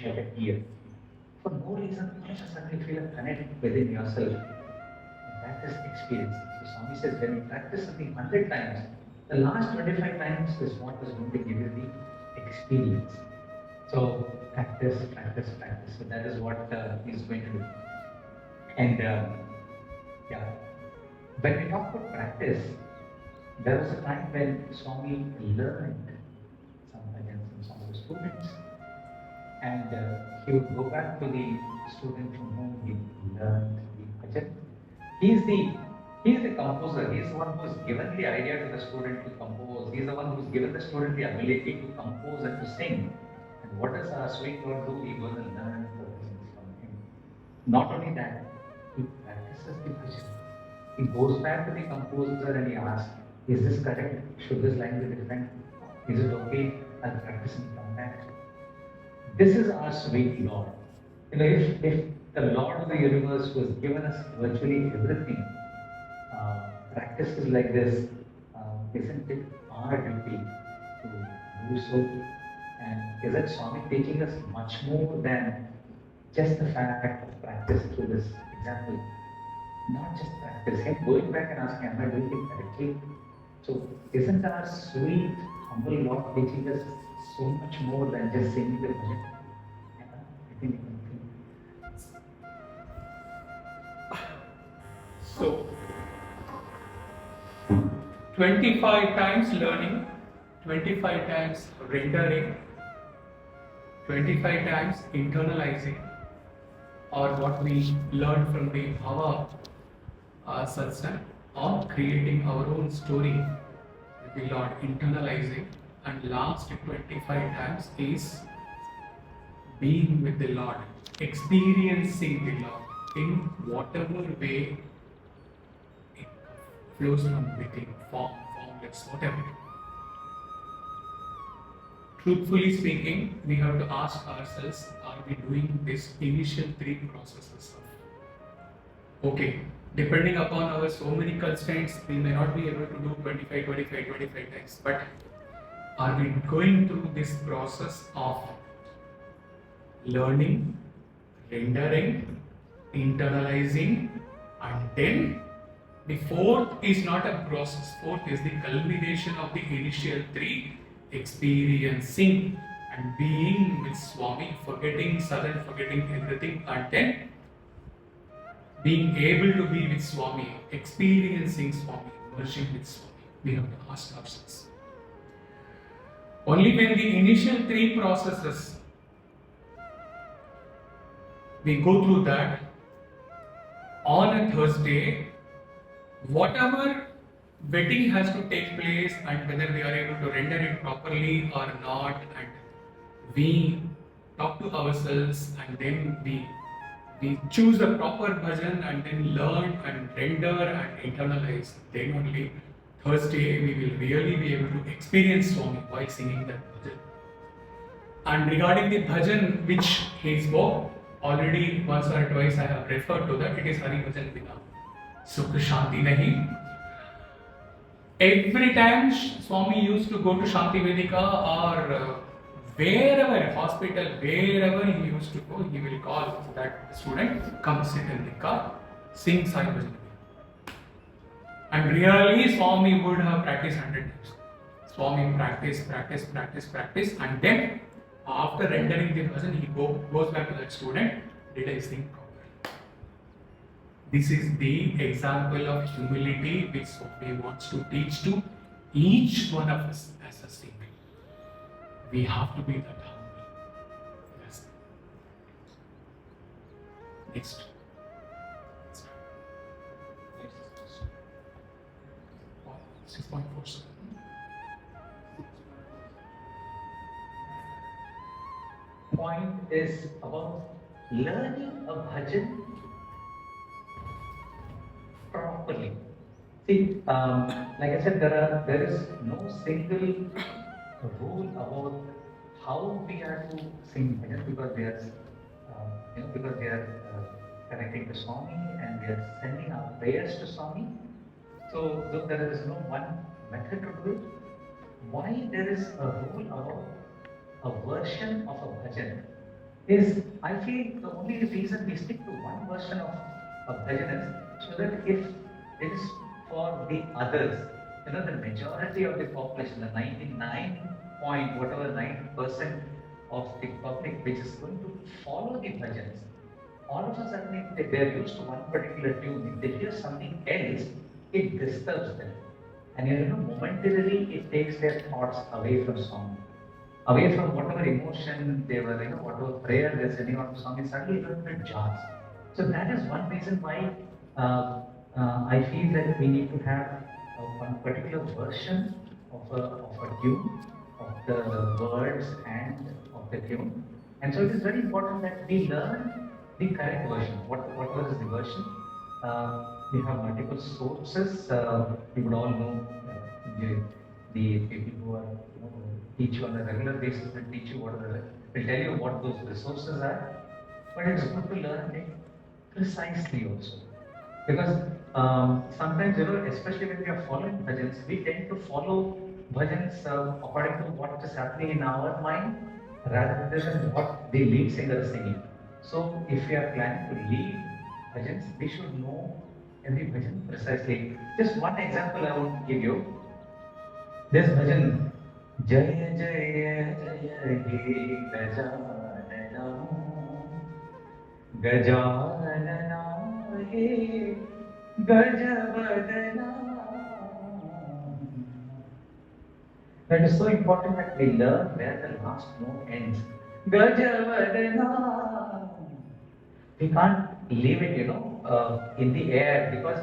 like an ear. For no reason, all of a sudden you feel a connect within yourself. That is experience. So Swami says when you practice something 100 times, the last 25 times is what is going to give you the experience. So practice, practice, practice. So that is what he's going to do. And yeah, when we talk about practice, there was a time when Swami learned some bhajans from some of the students, and he would go back to the student from whom he learned the bhajan. He's the composer. He's the one who's given the idea to the student to compose. He's the one who's given the student the ability to compose and to sing. And what does our sweet Lord do? He goes and learns the bhajans from him. Not only that, he practices the bhajan. He goes back to the composer and he asks, is this correct? Should this line be different? Is it okay? I'll practice and come back. This is our sweet Lord. If the Lord of the universe who has given us virtually everything practices like this, isn't it our duty to do so? And isn't Swami teaching us much more than just the fact of practice through this example? Not just practice, him going back and asking, am I doing it correctly? So isn't our sweet, humble Lord teaching us so much more than just singing the bhajan? I think. So, 25 times learning, 25 times rendering, 25 times internalizing, or what we learn from the Bhava Satsang, or creating our own story with the Lord, internalizing, and last 25 times is being with the Lord, experiencing the Lord in whatever way it flows from within, formless, whatever. Truthfully speaking, we have to ask ourselves, are we doing this initial 3 processes of, okay, depending upon our so many constraints, we may not be able to do 25 times, but are we going through this process of learning, rendering, internalizing, and then the 4th is not a process. 4th is the culmination of the initial 3, experiencing and being with Swami, forgetting sudden, forgetting everything, and then being able to be with Swami, experiencing Swami, merging with Swami. We have to ask ourselves. Only when the initial 3 processes we go through that, on a Thursday, whatever vetting has to take place and whether we are able to render it properly or not, and we talk to ourselves and then we choose the proper bhajan and then learn and render and internalize, then only Thursday we will really be able to experience Swami while singing that bhajan. And regarding the bhajan which he spoke, already once or twice I have referred to that, it is Hari Bhajan Bina Sukh Shanti Nahi. Every time Swami used to go to Shanti Vedika or wherever, hospital, wherever he used to go, he will call that student, come sit in the car, sing Sai Orgn. And really Swami would have practiced 100 times. Swami practice, and then after rendering the bhajan, he goes back to that student, did I sing properly? This is the example of humility which Swami wants to teach to each one of us as a singer. We have to be that humble. Yes. Next. Six point four. Point is about learning a bhajan properly. See, like I said, there is no single rule about how we are to sing bhajan because we are, connecting to Swami and we are sending our prayers to Swami. So there is no one method to do it. Why there is a rule about a version of a bhajan is, I feel the only reason we stick to one version of bhajan is so that if it is for the others, the majority of the population, the 99 point whatever 9% of the public which is going to follow the bhajans, all of a sudden if they are used to one particular tune, if they hear something else, it disturbs them. And momentarily it takes their thoughts away from song, away from whatever emotion they were, whatever prayer they're sending out to song, is suddenly going to jars. So that is one reason why I feel that we need to have one particular version of a tune, of the words and of the tune. And so it is very important that we learn the correct version. What is the version? We have multiple sources. You would all know the people who are teach you on a regular basis will teach you will tell you what those resources are. But it's good to learn it precisely also, because sometimes especially when we are following bhajans, we tend to follow bhajans according to what is happening in our mind rather than what the lead singer is singing. So if we are planning to lead bhajans, we should know every bhajan precisely. Just one example I want to give you. This bhajan, Jaya Jaya Jaya He Gajanana, Gajanana He Gajavadana. That is so important that we learn where the last note ends. Gajavadana. We can't leave it, in the air, because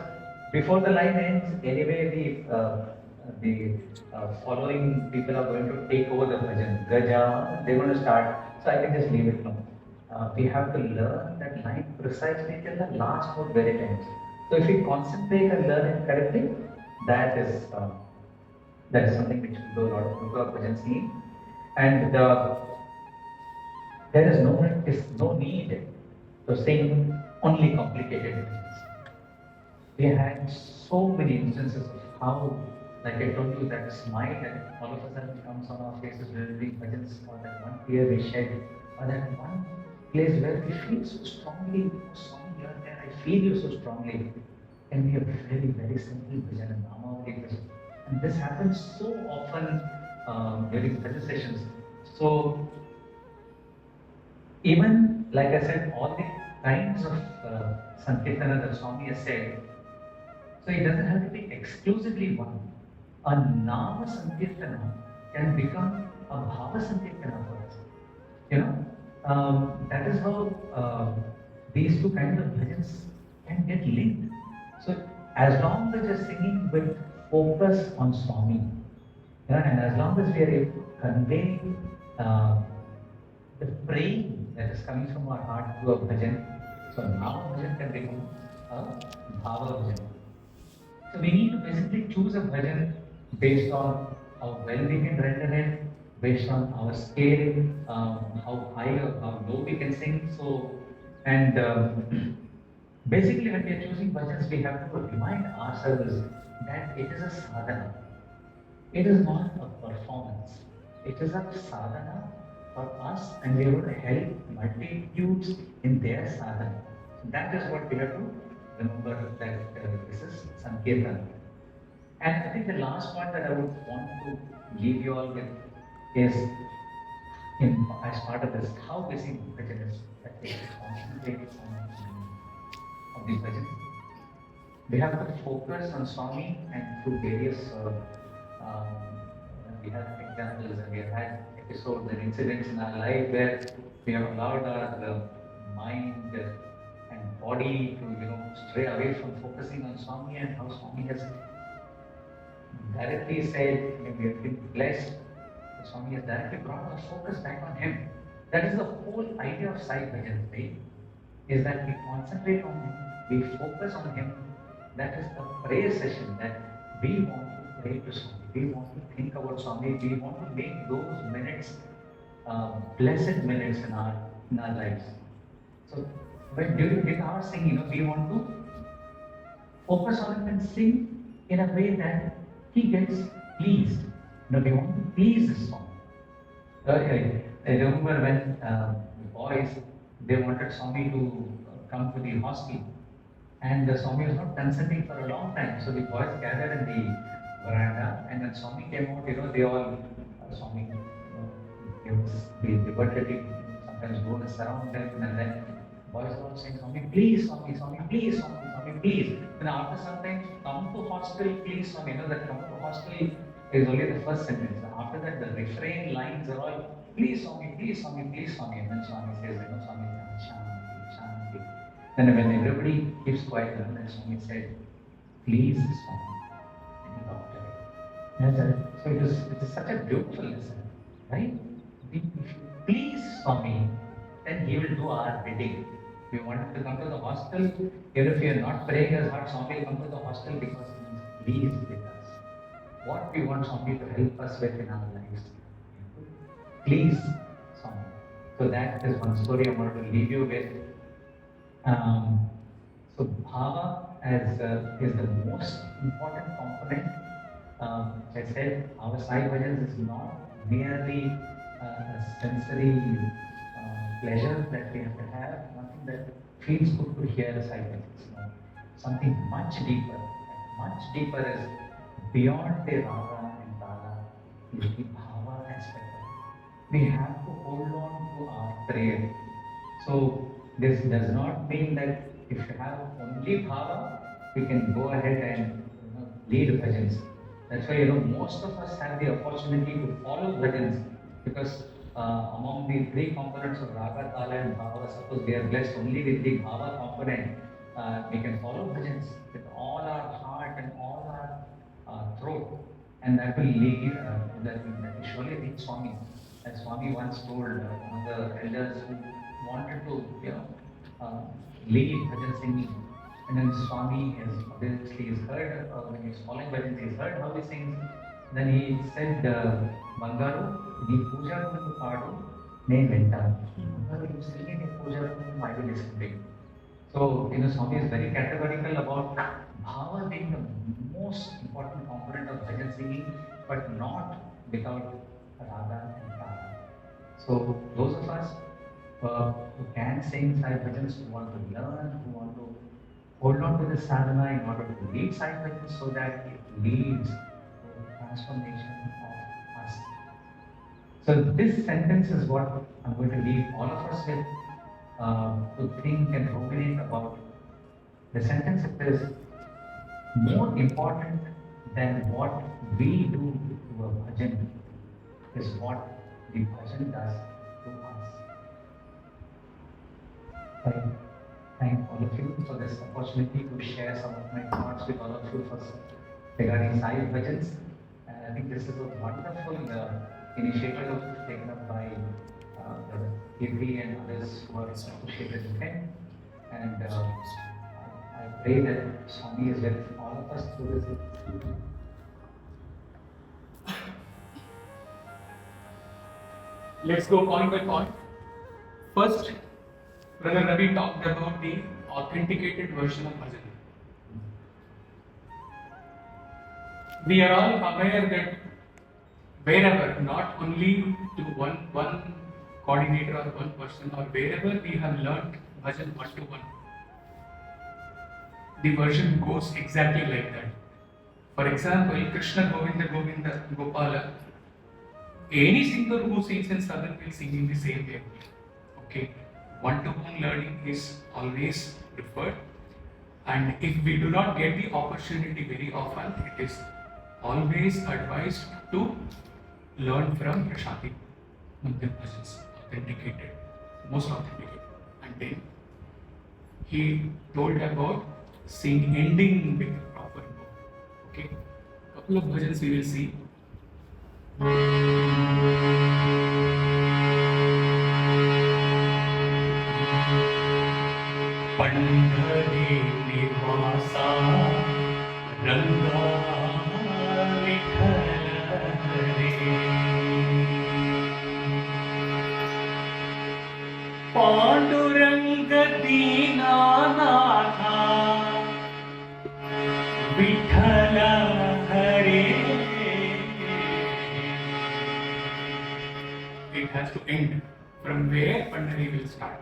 before the line ends, anyway the following people are going to take over the bhajan. Gaja, they're going to start. So I can just leave it now. We have to learn that line precisely till the last note where it ends. So if we concentrate and learn it correctly, that is something which will go a lot of bhajan singing. And there is no need to sing only complicated bhajans. We had so many instances of how, like I told you, that smile that all of a sudden comes on our faces during bhajans, or that one tear we shed, or that one place where we feel so strongly, song here and there, I feel you so strongly, can be a very, very simple bhajan, and Namavati bhajan. And this happens so often during bhajan sessions. So even, like I said, all the kinds of Sankirtana that Swami has said, so it doesn't have to be exclusively one. A Nama Sankirtana can become a Bhava Sankirtana for us. That is how these two kinds of bhajans can get linked. So as long as you're singing with focus on Swami, and as long as we are able to convey the praying that is coming from our heart to a bhajan, so now bhajan can become a bhava bhajan. So we need to basically choose a bhajan based on how well we can render it, based on our scale, how high or how low we can sing. So, and basically when we are choosing bhajans, we have to remind ourselves that it is a sadhana. It is not a performance. It is a sadhana for us, and we are going to help multitudes in their sadhana. So that is what we have to remember, that this is Sankirtan. And I think the last point that I would want to leave you all with is, as part of this, how busy bhajan is, that we concentrate on these bhajans. We have to focus on Swami, and through various, we have examples and we have had episodes and incidents in our life where we have allowed our mind and body to stray away from focusing on Swami, and how Swami has directly said, when we have been blessed, Swami has directly brought our focus back on Him. That is the whole idea of Sai Bhajan, right? Is that we concentrate on Him, we focus on Him. That is the prayer session that we want to pray to Swami. We want to think about Swami. We want to make those minutes blessed minutes in our lives. So during our singing, we want to focus on Him and sing in a way that He gets pleased. We want to please this song. I remember when boys, they wanted Swami to come to the hostel. And the Swami was not consenting for a long time. So the boys gathered in the veranda, and when Swami came out, they all, Swami, the birthday sometimes go and surround them, and then boys are all saying, Swami, please, Swami, Swami, please, Swami, Swami, please. And after some time, come to hostel, please, Swami. That come to hostel is only the first sentence. After that, the refrain lines are all, please, Swami, please, Swami, please, Swami. And then Swami says, Swami, Shanti, Shanti. Then when everybody keeps quiet, then Swami said, please, Swami. And he walked away. So it is such a beautiful lesson, right? If you please Swami, then he will do our bidding. If you want him to come to the hostel, even if you are not praying as hard, Swami will come to the hostel because he is pleased with us. What we want Swami to help us with in our lives. Please, Swami. So that is one story I want to leave you with. So bhava is the most important component. As I said, our Sai Bhajans is not merely a sensory pleasure that we have to have, nothing that feels good to hear Sai Bhajans. No. Something much deeper. Much deeper is beyond the raga and tala, is the bhava aspect of it. We have to hold on to our prayer. So this does not mean that if you have only bhava, we can go ahead and lead bhajans. That's why most of us have the opportunity to follow bhajans, because among the three components of raga, tala and bhava, suppose we are blessed only with the bhava component, we can follow bhajans with all our heart and all our throat, and that will lead, that will surely reach Swami. As Swami once told one of the elders who wanted to lead bhajan singing, and then Swami has obviously heard, when he's following bhajans, he's heard how he sings. Then he said, Bangaru, the puja kundu paadu, ne venta. Bangaru, you sing in puja kundu, I will listen to you. So, Swami is very categorical about bhava being the most important component of bhajan singing, but not without raga and tala. So, those of us who can sing Sai Bhajans, who want to learn, who want to hold on to the sadhana in order to lead Sai Bhajans so that it leads to transformation of us. So this sentence is what I'm going to leave all of us with, to think and ruminate about. The sentence is more important than what we do to a bhajan is what the bhajan does to us. I thank all of you for this opportunity to share some of my thoughts with all of you regarding Sai Bhajans. I think this is a wonderful initiative taken up by Kirti and others who are associated with him. And I pray that Swami is with all of us through this. Let's go point by point. First, Brother Ravi talked about the authenticated version of bhajan. We are all aware that wherever, not only to one coordinator or one person, or wherever we have learnt bhajan one-to-one, the version goes exactly like that. For example, Krishna Govinda Govinda Gopala, any singer who sings in Southern will sing in the same way. Okay, one-to-one learning is always preferred, and if we do not get the opportunity very often, it is always advised to learn from Shanti Mandir bhajans, authenticated, most authenticated. And then he told about ending with a proper book. Okay, couple of bhajans we will see. Pandhari निवासा रंगा विठ्ठल हरे पांडुरंग दीनानाथा विठ्ठल हरे. It has to end from from where Pandari will start.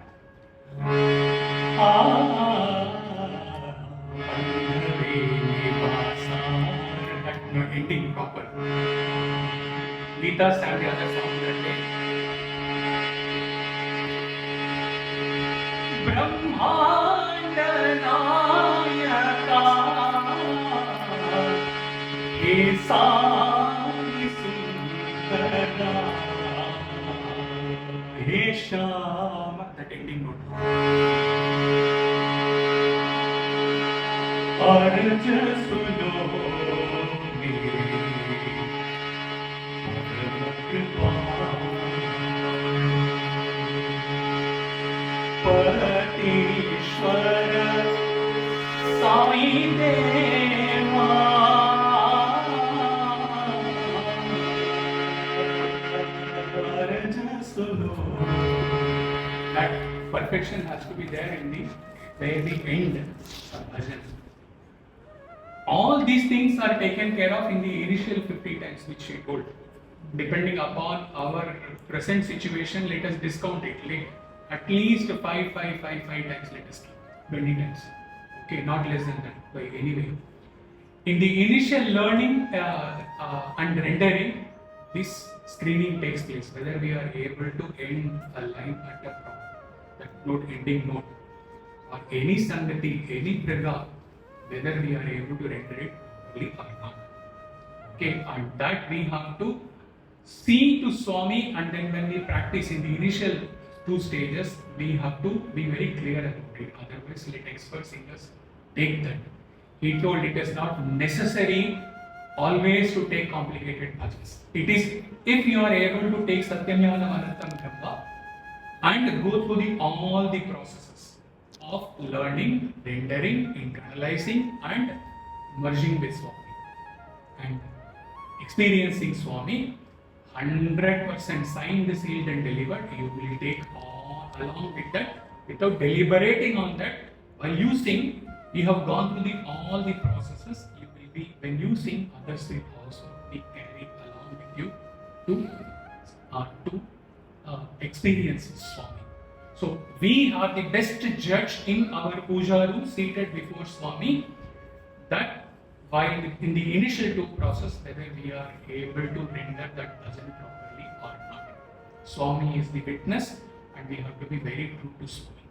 No ending proper. Lita sang the other song that day. Brahmanda Nayaka He Sai Sundara He Shama. That ending note. Arj suno Patishwar Sai Deva Arj suno. That perfection has to be there in the very end of bhajan. All these things are taken care of in the initial 50 times which she told. Depending upon our present situation, let us discount it. At least 5 times let us keep. 20 times. Okay, not less than that. By anyway. In the initial learning and rendering, this screening takes place. Whether we are able to end a line at a that note, ending note, or any sangati, any praga, whether we are able to render it properly or not. Okay, and that we have to see to Swami, and then when we practice in the initial 2 stages, we have to be very clear about it. Otherwise, let expert singers take that. He told it is not necessary always to take complicated bhajans. It is if you are able to take Satyamyana Anantam Brahma and go through all the processes of learning, rendering, internalizing, and merging with Swami and experiencing Swami, 100% signed, sealed, and delivered. You will take all along with that without deliberating on that. While you sing, you have gone through all the processes. You will be, when you sing, others will also be carried along with you to experience Swami. So we are the best judge in our puja room, seated before Swami, that while in the initial 2 process, whether we are able to render that bhajan properly or not. Swami is the witness, and we have to be very true to Swami.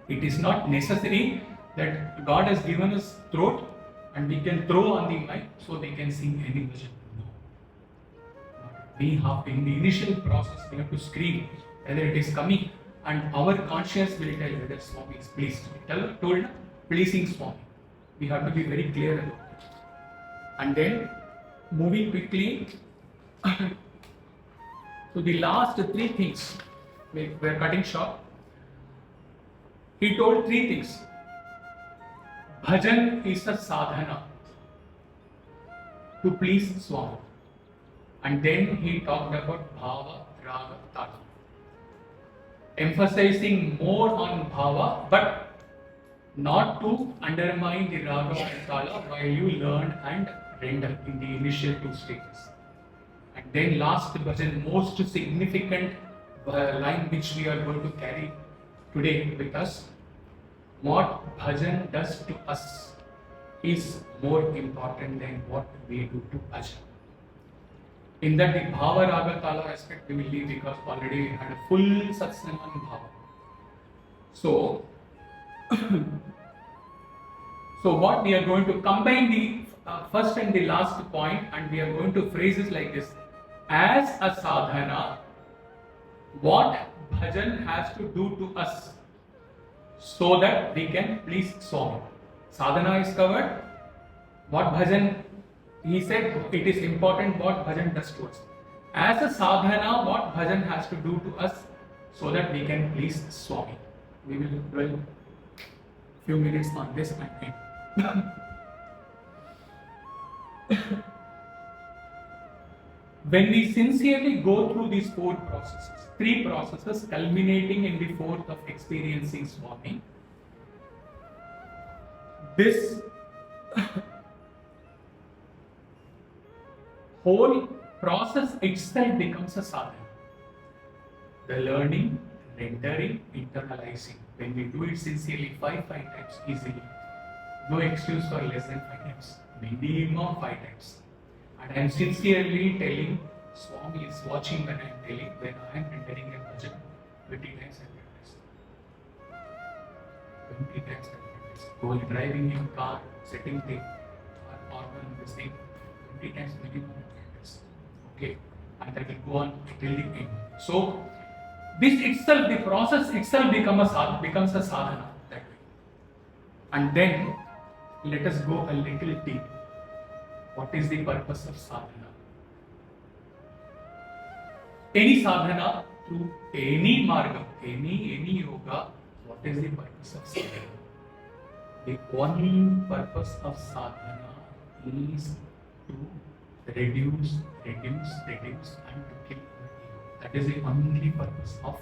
It is not necessary that God has given us throat and we can throw on the mic so we can sing any bhajan. No. We have, in the initial process, we have to scream whether it is coming, and our conscience will tell whether Swami is pleased. Told pleasing Swami. We have to be very clear about it. And then, moving quickly to the last 3 things, we are cutting short. He told 3 things. Bhajan is a sadhana to please Swami. And then he talked about bhava, raga, tala. Emphasizing more on bhava, but not to undermine the raga and tala while you learn and render in the initial 2 stages. And then last bhajan, most significant line which we are going to carry today with us. What bhajan does to us is more important than what we do to bhajan. In that, the bhava, raga, tala aspect we will leave because already we had a full satsang on bhava. So what we are going to combine the first and the last point, and we are going to phrase it like this. As a sadhana, what bhajan has to do to us so that we can please Swami. Sadhana is covered. What bhajan, he said it is important what bhajan does to us. As a sadhana, what bhajan has to do to us so that we can please Swami. We will dwell few minutes on this and end. When we sincerely go through these 4 processes, 3 processes culminating in the 4th of experiencing Swami, this whole process itself becomes a sadhana. the learning, rendering, internalizing. When we do it sincerely, five times easily. No excuse for less than 5 times. Minimum 5 times. And I am sincerely telling, Swami is watching when I am telling, when I am rendering a bhajan, 20 times I practice. 20 times I practice. While driving in car, setting the organ, this thing, 20 times minimum I practice. Okay. And that will go on till the end. So, this itself, the process itself becomes a sadhana that way. And then, let us go a little deep. What is the purpose of sadhana? Any sadhana, through any marga, any yoga, what is the purpose of sadhana? The one purpose of sadhana is to reduce and to kill our ego. That is the only purpose of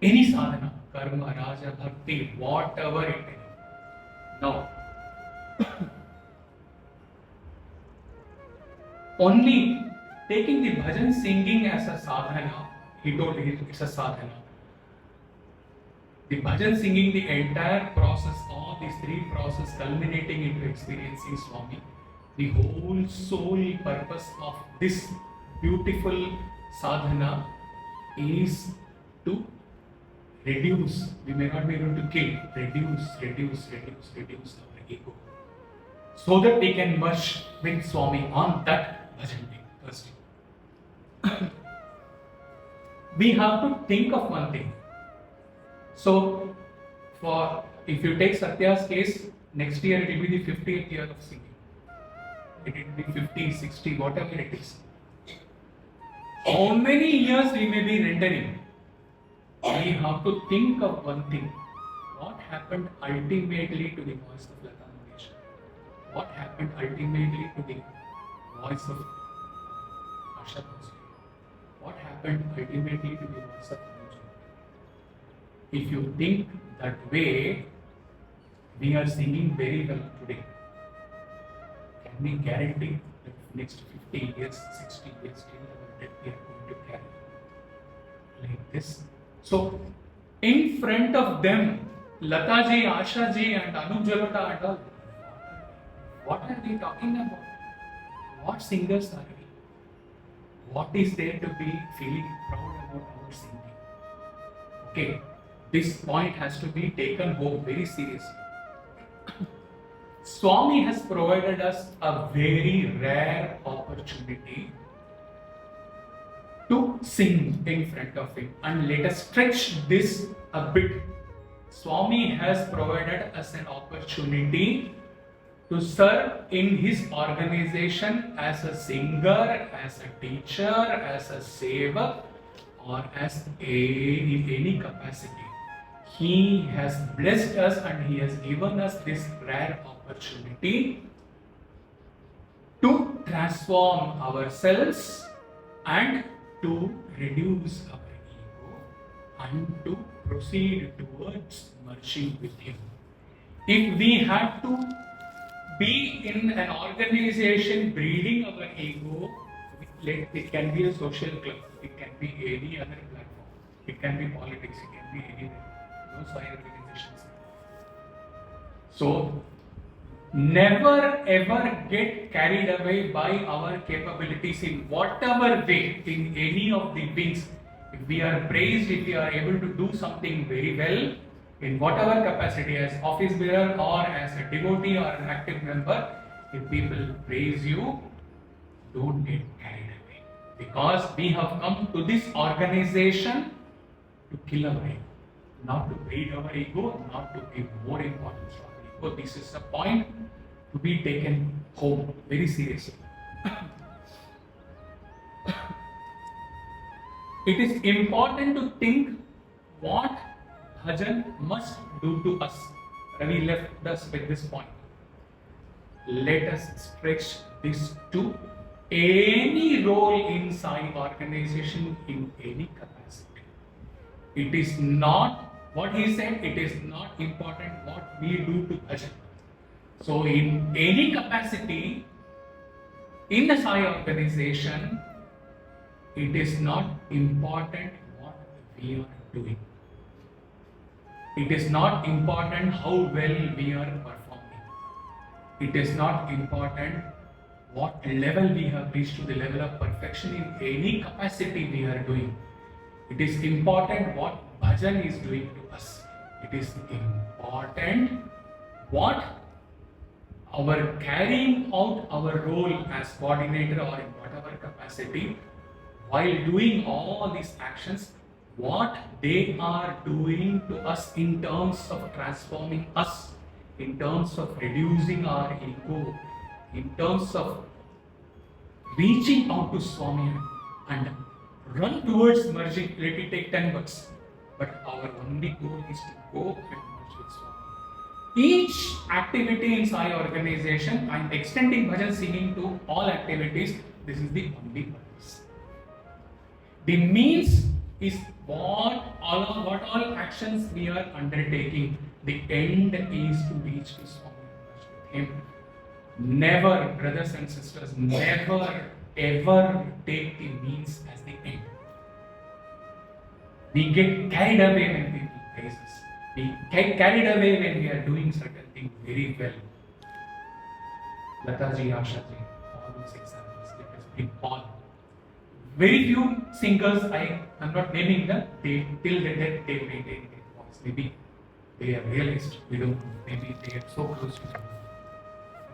any sadhana, karma, raja, bhakti, whatever it is. Now, only taking the bhajan singing as a sadhana, he told it's a sadhana. The bhajan singing, the entire process, all these three processes culminating into experiencing Swami, the whole sole purpose of this beautiful sadhana is to reduce, we may not be able to kill, reduce our ego, so that we can merge with Swami on that bhajan day, Thursday. We have to think of one thing. So, if you take Satya's case, next year it will be the 50th year of singing. It will be 50, 60, whatever it is. How many years we may be rendering? We have to think of one thing. What happened ultimately to the voice of Lata Mangeshkar? What happened ultimately to the voice of Asha Bhosle? What happened ultimately to the voice of Bhajan? If you think that way, we are singing very well today. Can we guarantee that next 50 years, 60 years, till our death we are going to carry like this? So, in front of them, Lata ji, Asha ji, and Anup Jalota and all, what are we talking about? What singers are we? What is there to be feeling proud about our singing? Okay, this point has to be taken home very seriously. Swami has provided us a very rare opportunity to sing in front of him, and let us stretch this a bit. Swami has provided us an opportunity to serve in his organization as a singer, as a teacher, as a sevak, or as in any capacity. He has blessed us and he has given us this rare opportunity to transform ourselves and to reduce our ego and to proceed towards merging with him. If we had to be in an organization breeding our ego, it can be a social club, it can be any other platform, it can be politics, it can be anywhere. No Sai organizations. So, never ever get carried away by our capabilities in whatever way, in any of the wings. If we are praised, if we are able to do something very well, in whatever capacity, as office bearer or as a devotee or an active member, if people praise you, don't get carried away. Because we have come to this organization to kill our ego, not to breed our ego, not to give more importance to our ego. This is a point to be taken home very seriously. It is important to think what bhajan must do to us. Ravi left us with this point. Let us stretch this to any role in Sai organization in any capacity. It is not, what he said, it is not important what we do to bhajan. So in any capacity in the Sai organization, it is not important what we are doing. It is not important how well we are performing. It is not important what level we have reached to the level of perfection in any capacity we are doing. It is important what bhajan is doing to us. It is important what our carrying out our role as coordinator or in whatever capacity, while doing all these actions, what they are doing to us in terms of transforming us, in terms of reducing our ego, in terms of reaching out to Swami and run towards merging. Let it take 10 bucks, but our only goal is to go and merge with Swami. Each activity in Sai organization, I am extending bhajan singing to all activities. This is the only purpose. The means is what all actions we are undertaking. The end is to reach to Swami with Him. Never, brothers and sisters, never ever take the means as the end. We get carried away when people praise us. We get carried away when we are doing certain things very well. Lataji, Ashaji, all those examples, let us bring all. Very few singers, I am not naming them, they till the death they maintain their voice. Maybe they are realized, we don't know, maybe they are so close to them.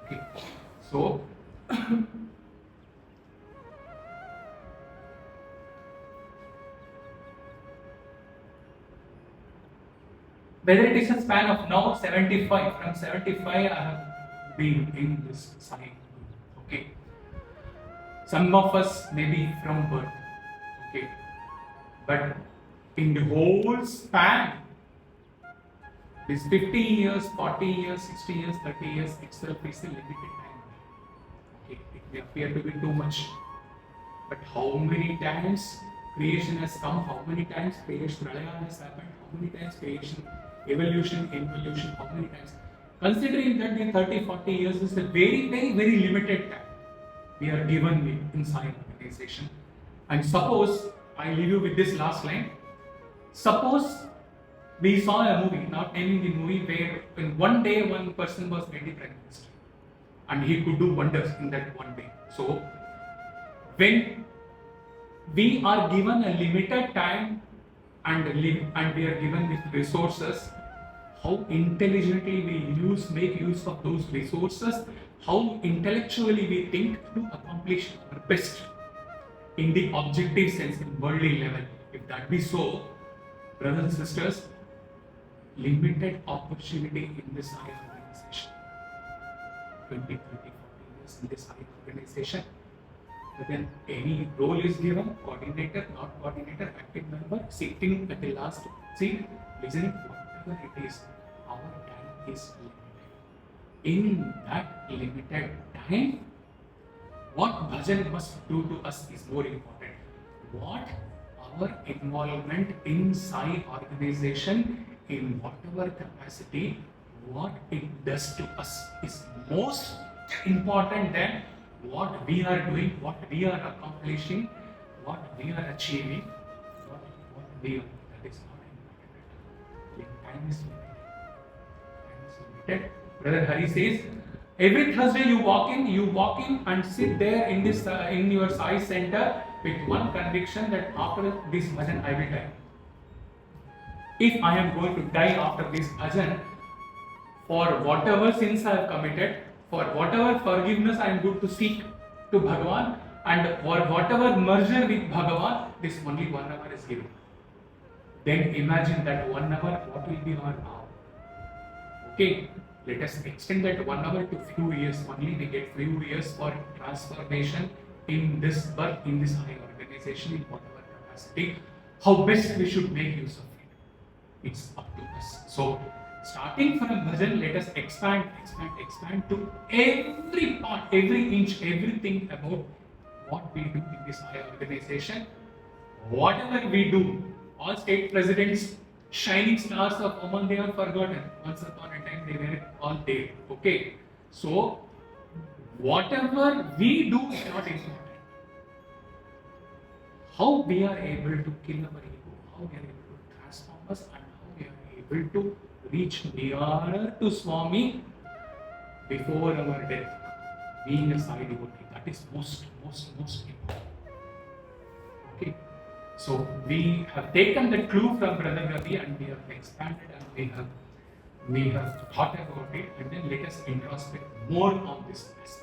Okay, so whether it is a span of now 75, from 75 I have been in this Sai. Okay. Some of us may be from birth. Okay. But in the whole span, this 50 years, 40 years, 60 years, 30 years itself is a limited time. Okay. It may appear to be too much. But how many times creation has come, how many times creation has happened, how many times creation, evolution, involution, how many times? Considering that the 30, 40 years is a very, very, very limited time we are given in Sai organization. And suppose, I leave you with this last line. Suppose we saw a movie, not naming the movie, where in one day one person was made the Prime Minister. And he could do wonders in that one day. So, when we are given a limited time and we are given with resources, how intelligently we make use of those resources, how intellectually we think to accomplish our best in the objective sense, in worldly level. If that be so, brothers and sisters, limited opportunity in this Sai organization. 20, 30, 40 years in this Sai organization. But then any role is given, coordinator, not coordinator, active member, sitting at the last seat, listening, whatever it is, our time is limited. In that limited time, what bhajan must do to us is more important. What our involvement in Sai organization, in whatever capacity, what it does to us is most important than what we are doing, what we are accomplishing, what we are achieving, what we are. That is not important. Time is limited. Brother Hari says, every Thursday you walk in and sit there in this in your Sai center with one conviction that after this bhajan I will die. If I am going to die after this bhajan, for whatever sins I have committed, for whatever forgiveness I am going to seek to Bhagavan, and for whatever merger with Bhagavan, this only 1 hour is given. Then imagine that 1 hour, what will be our now? Okay, let us extend that 1 hour to few years. Only we get few years for transformation in this birth, in this Sai organization, in whatever capacity. How best we should make use of it. It's up to us. So, starting from bhajan, let us expand to every part, every inch, everything about what we do in this Sai organization. Whatever we do, all state presidents, shining stars of Oman, they are forgotten. Once upon a time, they were all there. Okay. So, whatever we do is not important. How we are able to kill our ego, how we are able to transform us and how we are able to reach nearer to Swami before our death, being a Sai devotee. That is most important. Okay. So we have taken the clue from Brother Ravi and we have expanded and we have thought about it, and then let us introspect more on this aspect.